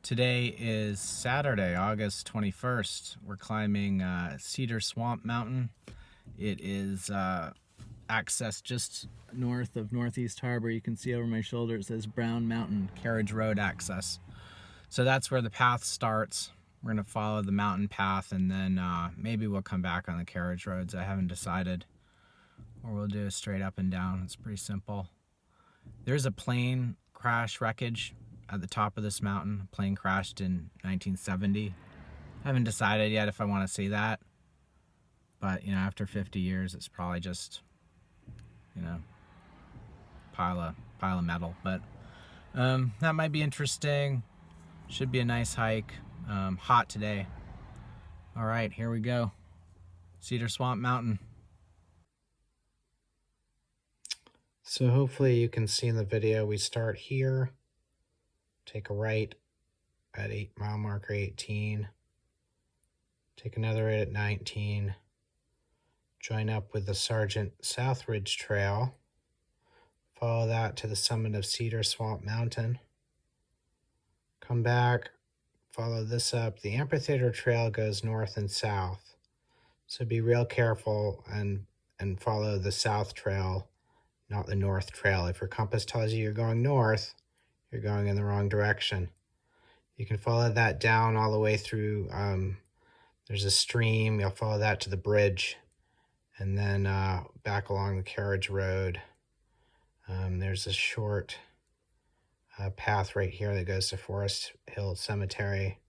Today is Saturday, August 21st. We're climbing Cedar Swamp Mountain. It is accessed just north of Northeast Harbor. You can see over my shoulder it says Brown Mountain Carriage Road access. So that's where the path starts. We're going to follow the mountain path and then maybe we'll come back on the carriage roads. I haven't decided. Or we'll do a straight up and down. It's pretty simple. There's a plane crash wreckage at the top of this mountain. A plane crashed in 1970. I haven't decided yet if I want to see that. But, you know, after 50 years, it's probably just, you know, pile of metal. But that might be interesting. Should be a nice hike. Hot today. All right, here we go. Cedar Swamp Mountain. So hopefully you can see in the video, we start here, take a right at mile marker 18, take another right at 19, join up with the Sergeant Southridge Trail, follow that to the summit of Cedar Swamp Mountain, come back, follow this up. The Amphitheater Trail goes north and south, so be real careful and follow the south trail, not the north trail. If your compass tells you you're going north, you're going in the wrong direction. You can follow that down all the way through. There's a stream. You'll follow that to the bridge and then back along the carriage road. There's a short path right here that goes to Forest Hill Cemetery,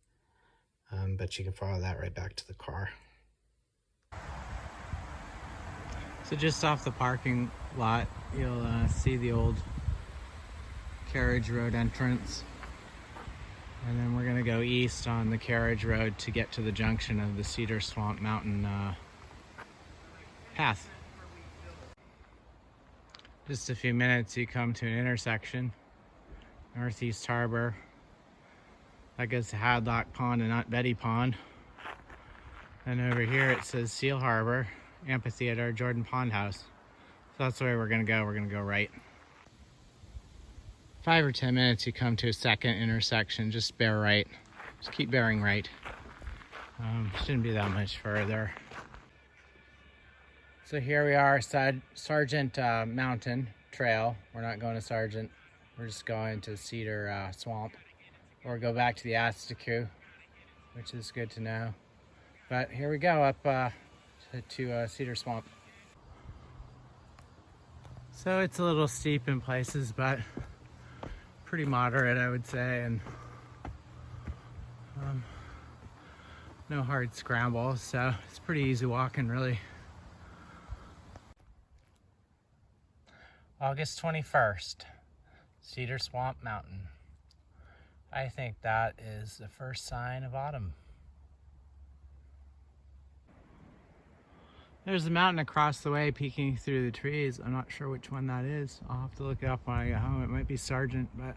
but you can follow that right back to the car. So just off the parking lot, you'll see the old carriage road entrance. And then we're gonna go east on the carriage road to get to the junction of the Cedar Swamp Mountain path. Just a few minutes, you come to an intersection, Northeast Harbor. That goes to Hadlock Pond and Aunt Betty Pond. And over here it says Seal Harbor, Amphitheater, Jordan Pond House. So that's the way we're gonna go. We're gonna go right. 5 or 10 minutes, you come to a second intersection. Just bear right. Just keep bearing right. Shouldn't be that much further. So here we are, Sergeant Mountain Trail. We're not going to Sergeant. We're just going to Cedar Swamp. Or go back to the Astaku, which is good to know. But here we go up to Cedar Swamp. So it's a little steep in places, but pretty moderate, I would say, and no hard scrambles, so it's pretty easy walking, really. August 21st, Cedar Swamp Mountain. I think that is the first sign of autumn. There's a mountain across the way peeking through the trees. I'm not sure which one that is. I'll have to look it up when I get home. It might be Sargent, but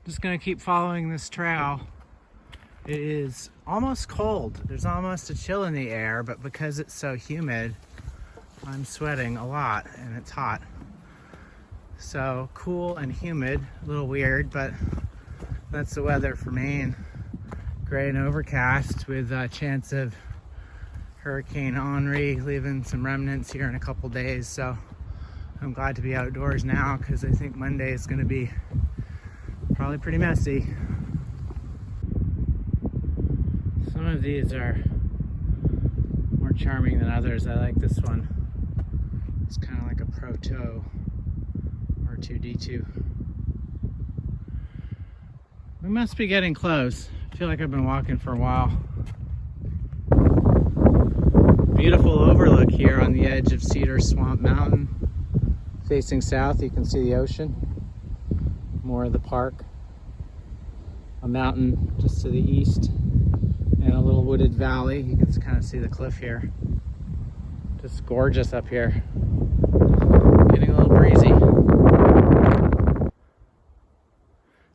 just gonna keep following this trail. It is almost cold. There's almost a chill in the air, but because it's so humid, I'm sweating a lot and it's hot. So cool and humid, a little weird, but that's the weather for Maine. Gray and overcast with a chance of Hurricane Henri leaving some remnants here in a couple days, so I'm glad to be outdoors now because I think Monday is going to be probably pretty messy. Some of these are more charming than others. I like this one. It's kind of like a Proto R2D2. We must be getting close. I feel like I've been walking for a while. Beautiful overlook here on the edge of Cedar Swamp Mountain. Facing south, you can see the ocean. More of the park. A mountain just to the east. And a little wooded valley. You can kind of see the cliff here. Just gorgeous up here. Getting a little breezy.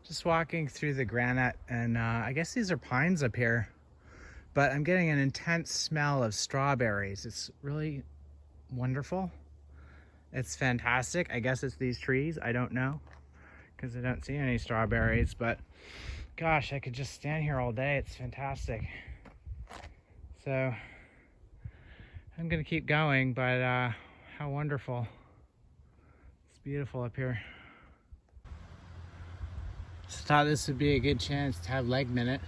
Just walking through the granite, and I guess these are pines up here. But I'm getting an intense smell of strawberries. It's really wonderful. It's fantastic. I guess it's these trees. I don't know. because I don't see any strawberries, but gosh, I could just stand here all day. It's fantastic. So I'm gonna keep going, but how wonderful. It's beautiful up here. Just thought this would be a good chance to have Leg Minute.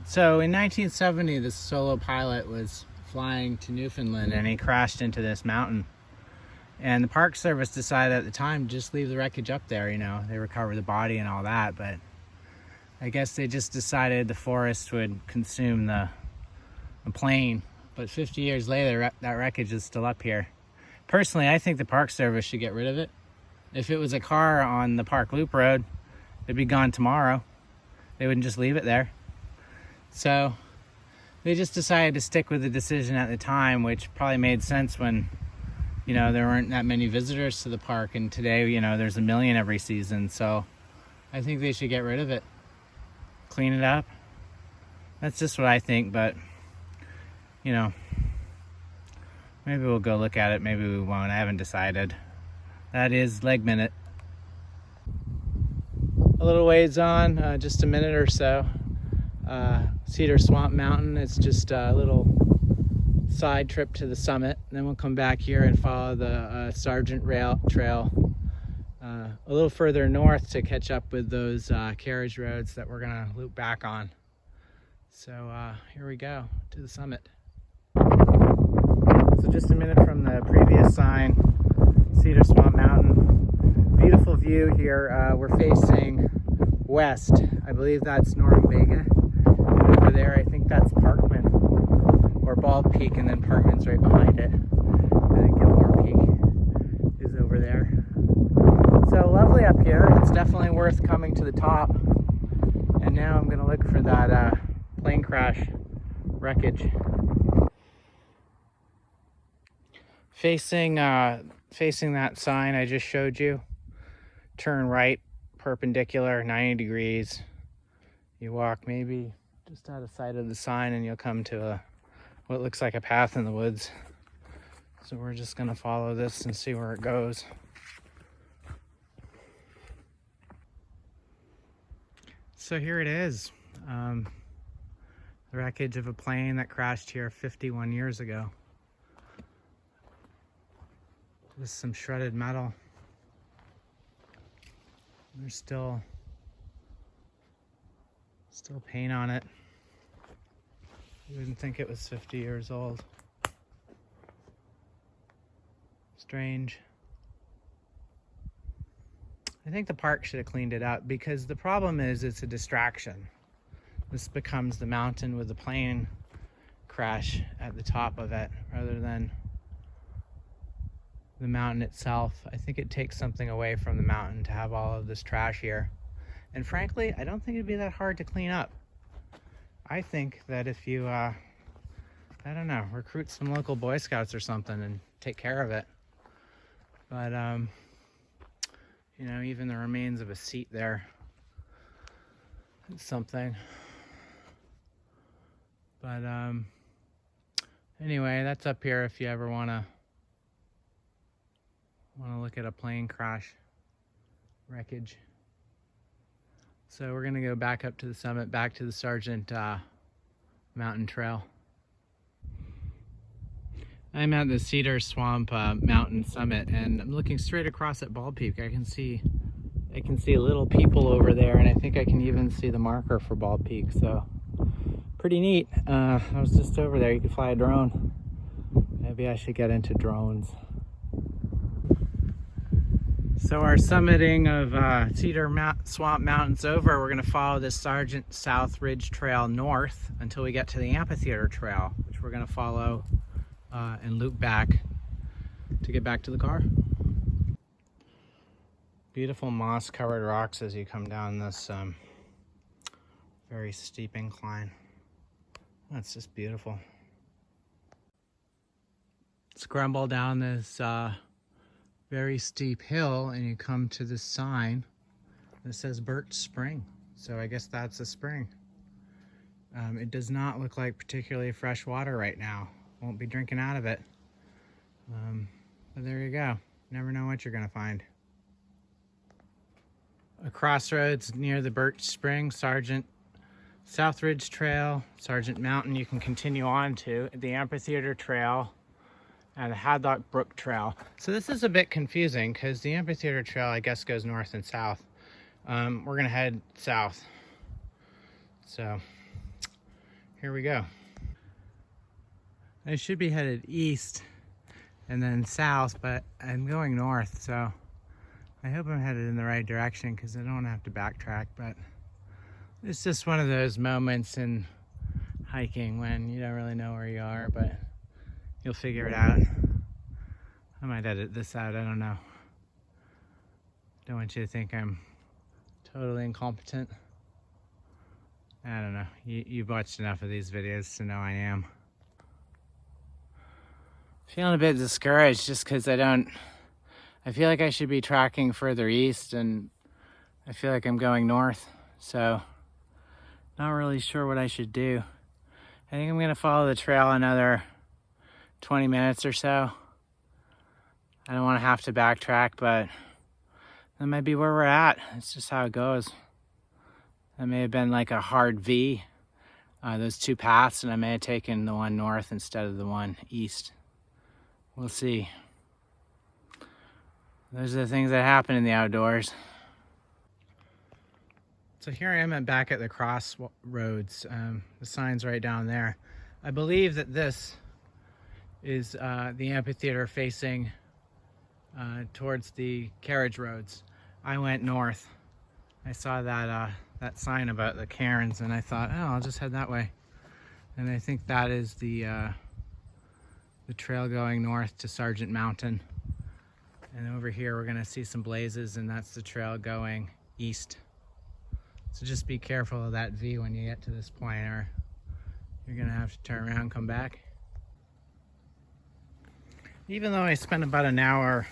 So in 1970, this solo pilot was flying to Newfoundland and he crashed into this mountain. And the Park Service decided at the time to just leave the wreckage up there, you know. They recovered the body and all that, but I guess they just decided the forest would consume the plane. But 50 years later, that wreckage is still up here. Personally, I think the Park Service should get rid of it. If it was a car on the Park Loop Road, it'd be gone tomorrow. They wouldn't just leave it there. So they just decided to stick with the decision at the time, which probably made sense when, you know, there weren't that many visitors to the park, and today, you know, there's 1 million every season. So I think they should get rid of it, clean it up. That's just what I think, but you know, maybe we'll go look at it, maybe we won't. I haven't decided. That is Leg Minute. A little ways on, just a minute or so. Cedar Swamp Mountain. It's just a little side trip to the summit. And then we'll come back here and follow the Sergeant Trail a little further north to catch up with those carriage roads that we're gonna loop back on. So here we go to the summit. So just a minute from the previous sign, Cedar Swamp Mountain. Beautiful view here. We're facing west. I believe that's Norumbega. Over there, I think that's Parkman or Bald Peak, and then Parkman's right behind it. I think Gilmore Peak is over there. So lovely up here. It's definitely worth coming to the top. And now I'm gonna look for that plane crash wreckage. Facing that sign I just showed you, turn right, perpendicular, 90 degrees. You walk maybe just out of sight of the sign and you'll come to what looks like a path in the woods. So we're just gonna follow this and see where it goes. So here it is. The wreckage of a plane that crashed here 51 years ago. Just some shredded metal. There's still paint on it. You wouldn't think it was 50 years old. Strange. I think the park should have cleaned it up, because the problem is it's a distraction. This becomes the mountain with the plane crash at the top of it rather than the mountain itself. I think it takes something away from the mountain to have all of this trash here. And frankly, I don't think it'd be that hard to clean up. I think that if you, I don't know, recruit some local Boy Scouts or something and take care of it. But, you know, even the remains of a seat there, it's something. But, anyway, that's up here if you ever want to look at a plane crash wreckage. So we're going to go back up to the summit, back to the Sergeant Mountain Trail. I'm at the Cedar Swamp Mountain summit, and I'm looking straight across at Bald Peak. I can see little people over there, and I think I can even see the marker for Bald Peak. So pretty neat. I was just over there. You can fly a drone. Maybe I should get into drones. So our summiting of Cedar Swamp Mountain's over. We're going to follow this Sergeant South Ridge Trail north until we get to the Amphitheater Trail, which we're going to follow and loop back to get back to the car. Beautiful moss-covered rocks as you come down this very steep incline. That's just beautiful. Scramble down this very steep hill and you come to this sign that says Birch Spring. So I guess that's a spring. It does not look like particularly fresh water right now. Won't be drinking out of it. But there you go. Never know what you're gonna find. a crossroads near the Birch Spring, South Ridge Trail, Sargent Mountain. You can continue on to the Amphitheater Trail and the Haddock Brook Trail. So this is a bit confusing because the Amphitheater Trail, I guess, goes north and south. We're gonna head south. So here we go. I should be headed east and then south, but I'm going north, so I hope I'm headed in the right direction because I don't have to backtrack. But it's just one of those moments in hiking when you don't really know where you are, but you'll figure it out. I might edit this out, I don't know. Don't want you to think I'm totally incompetent. I don't know. You've watched enough of these videos to know I am. Feeling a bit discouraged just because I feel like I should be tracking further east and I feel like I'm going north. So not really sure what I should do. I think I'm gonna follow the trail another 20 minutes or so. I don't want to have to backtrack, but that might be where we're at. It's just how it goes. That may have been like a hard V, those two paths, and I may have taken the one north instead of the one east. We'll see. Those are the things that happen in the outdoors. So here I am back at the crossroads. The sign's right down there. I believe that this is the amphitheater facing towards the carriage roads. I went north. I saw that sign about the cairns and I thought, oh, I'll just head that way. And I think that is the trail going north to Sargent Mountain. And over here we're gonna see some blazes and that's the trail going east. So just be careful of that V when you get to this point or you're gonna have to turn around and come back. Even though I spent about an hour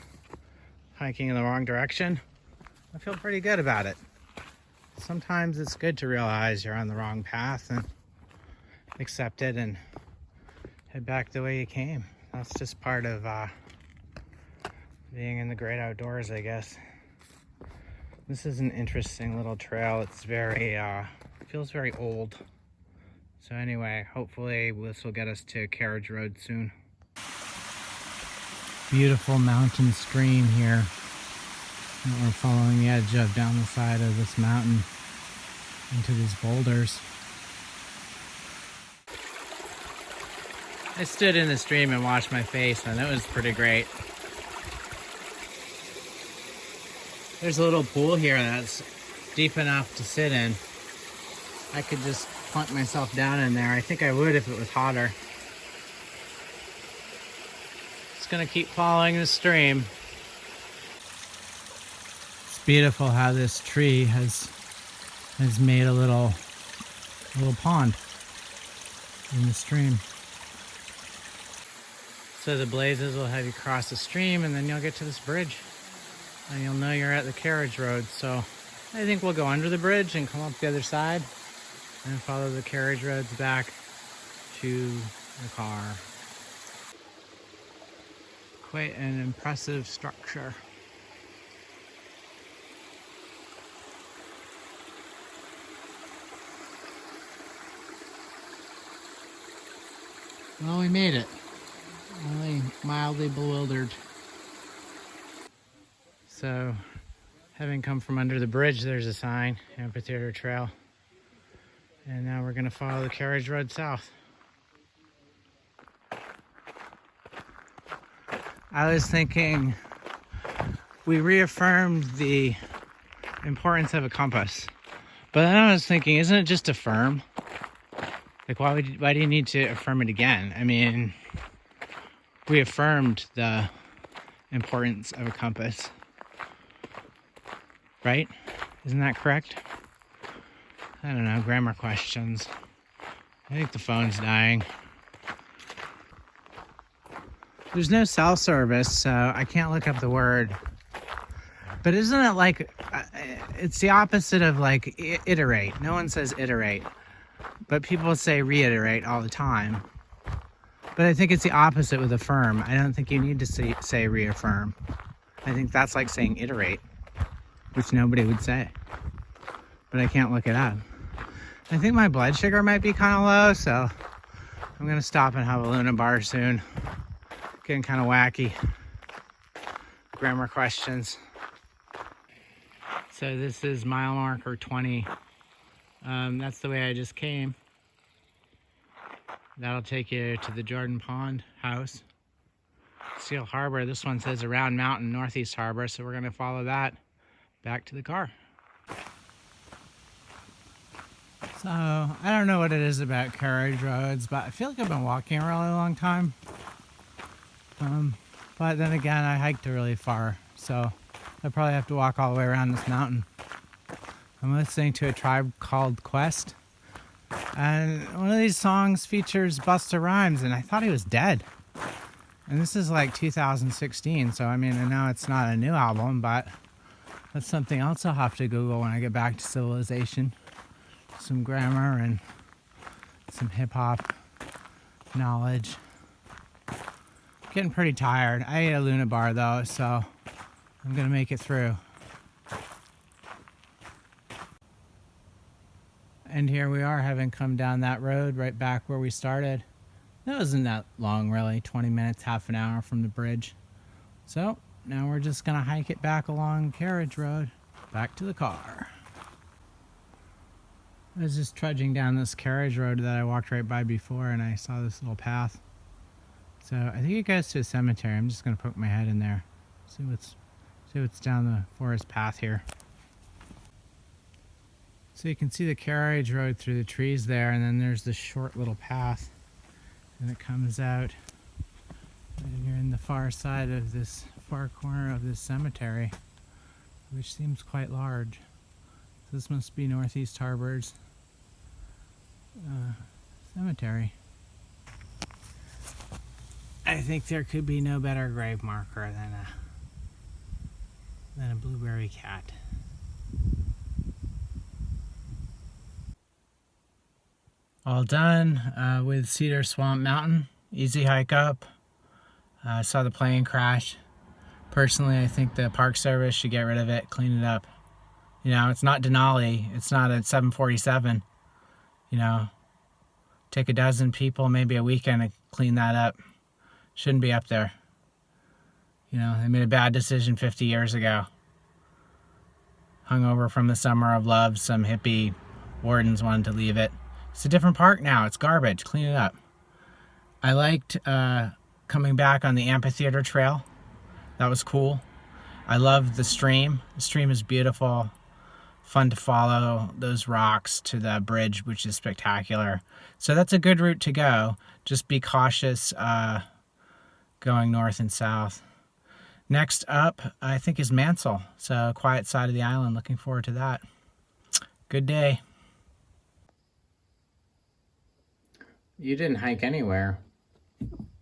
hiking in the wrong direction, I feel pretty good about it. Sometimes it's good to realize you're on the wrong path and accept it and head back the way you came. That's just part of being in the great outdoors, I guess. This is an interesting little trail. It's very, feels very old. So anyway, hopefully this will get us to Carriage Road soon. Beautiful mountain stream here that we're following the edge of down the side of this mountain into these boulders. I stood in the stream and washed my face and it was pretty great. There's a little pool here that's deep enough to sit in. I could just plunk myself down in there. I think I would if it was hotter. Just gonna keep following the stream. It's beautiful how this tree has made a little pond in the stream. So the blazes will have you cross the stream and then you'll get to this bridge. And you'll know you're at the carriage road. So I think we'll go under the bridge and come up the other side and follow the carriage roads back to the car. Quite an impressive structure. Well, we made it. Only mildly bewildered. So, having come from under the bridge, there's a sign, Amphitheater Trail. And now we're gonna follow the carriage road south. I was thinking, we reaffirmed the importance of a compass. But then I was thinking, isn't it just affirm? Like, why do you need to affirm it again? I mean, we affirmed the importance of a compass. Right? Isn't that correct? I don't know, grammar questions. I think the phone's dying. There's no cell service, so I can't look up the word. But isn't it like, it's the opposite of like iterate. No one says iterate, but people say reiterate all the time. But I think it's the opposite with affirm. I don't think you need to say reaffirm. I think that's like saying iterate, which nobody would say. but I can't look it up. I think my blood sugar might be kind of low, so I'm gonna stop and have a Luna bar soon. Getting kind of wacky. Grammar questions. So this is mile marker 20. That's the way I just came. That'll take you to the Jordan Pond house. Seal Harbor, this one says around Mountain, Northeast Harbor, so we're gonna follow that back to the car. So, I don't know what it is about carriage roads, but I feel like I've been walking a really long time. But then again, I hiked really far, so I probably have to walk all the way around this mountain. I'm listening to A Tribe Called Quest, and one of these songs features Busta Rhymes, and I thought he was dead. And this is like 2016, so I mean, I know it's not a new album, but that's something else I'll have to Google when I get back to civilization. Some grammar and some hip-hop knowledge. Getting pretty tired. I ate a Luna bar though, so I'm gonna make it through. And here we are, having come down that road right back where we started. That wasn't that long really, 20 minutes, half an hour from the bridge. So now we're just gonna hike it back along Carriage Road, back to the car. I was just trudging down this carriage road that I walked right by before, and I saw this little path. So I think it goes to a cemetery. I'm just gonna poke my head in there, see what's down the forest path here. So you can see the carriage road through the trees there, and then there's this short little path, and it comes out, and you're in the far side of this far corner of this cemetery, which seems quite large. This must be Northeast Harbor's cemetery. I think there could be no better grave marker than a blueberry cat. All done with Cedar Swamp Mountain. Easy hike up. Saw the plane crash. Personally, I think the Park Service should get rid of it, clean it up. You know, it's not Denali, it's not a 747. You know, take a dozen people, maybe a weekend to clean that up. Shouldn't be up there. You know, they made a bad decision 50 years ago. Hungover from the summer of love, some hippie wardens wanted to leave it. It's a different park now, it's garbage, clean it up. I liked coming back on the Amphitheater Trail. That was cool. I loved the stream. The stream is beautiful. Fun to follow those rocks to the bridge, which is spectacular. So that's a good route to go. Just be cautious going north and south. Next up, I think, is Mansell. So quiet side of the island. Looking forward to that. Good day. You didn't hike anywhere.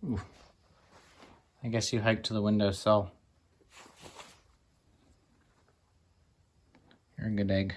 Ooh. I guess you hiked to the windowsill. You're a good egg.